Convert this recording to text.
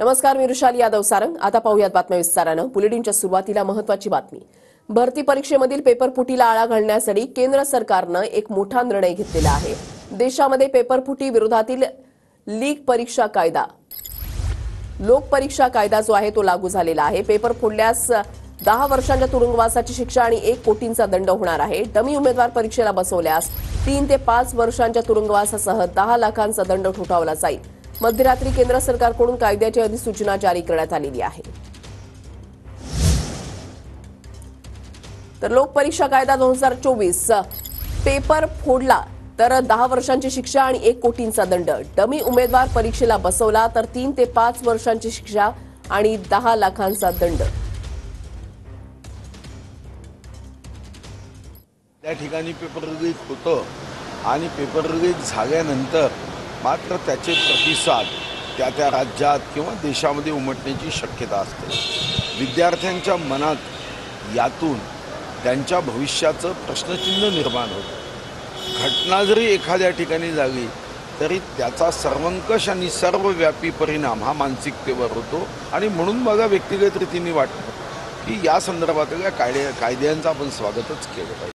नमस्कार, मी रुशाली यादव सारंग। आता पाहूयात बातम्या विस्तारानं। बुलेटिनच्या सुरुवातीला महत्त्वाची बातमी। भरती परीक्षेमधील पेपरफुटीला आळा घालण्यासाठी केंद्र सरकारनं एक मोठा निर्णय घेतलेला आहे। देशामध्ये पेपरफुटी विरोधातील लीक परीक्षा कायदा लोक परीक्षा कायदा जो आहे तो लागू झालेला आहे। पेपर फोडल्यास 10 वर्षांच्या तुरुंगवासाची शिक्षा आणि 1 कोटींचा दंड होणार आहे। डमी उमेदवार परीक्षेला बसवल्यास 3 ते 5 वर्षांच्या तुरुंगवासासह 10 लाखांचा दंड ठोठावला जाईल। मध्यरात्री केंद्र सरकारकडून कायद्याची अधिसूचना जारी करण्यात आलेली आहे। तर लोक परीक्षा कायदा 2024 पेपर फोडला तर 10 वर्षांची शिक्षा आणि 1 कोटींचा दंड। डमी उमेदवार परीक्षेला बसवला तर 3 ते 5 वर्षांची शिक्षा आणि 10 लाखांचा दंड। त्या ठिकाणी पेपर लीक होतं आणि पेपर लीक झाल्यानंतर मात्र त्याचे प्रतिसाद त्या राज्यात किंवा देशामध्ये उमटण्याची शक्यता असते। विद्यार्थ्यांच्या मनात यातून त्यांच्या भविष्याचं प्रश्नचिन्ह निर्माण होतं। घटना जरी एखाद्या ठिकाणी झाली तरी त्याचा सर्वंकष आणि सर्वव्यापी परिणाम हा मानसिकतेवर होतो आणि म्हणून मला व्यक्तिगत रीतीने वाटतं की या संदर्भातल्या कायद्यांचं आपण स्वागतच केलं पाहिजे।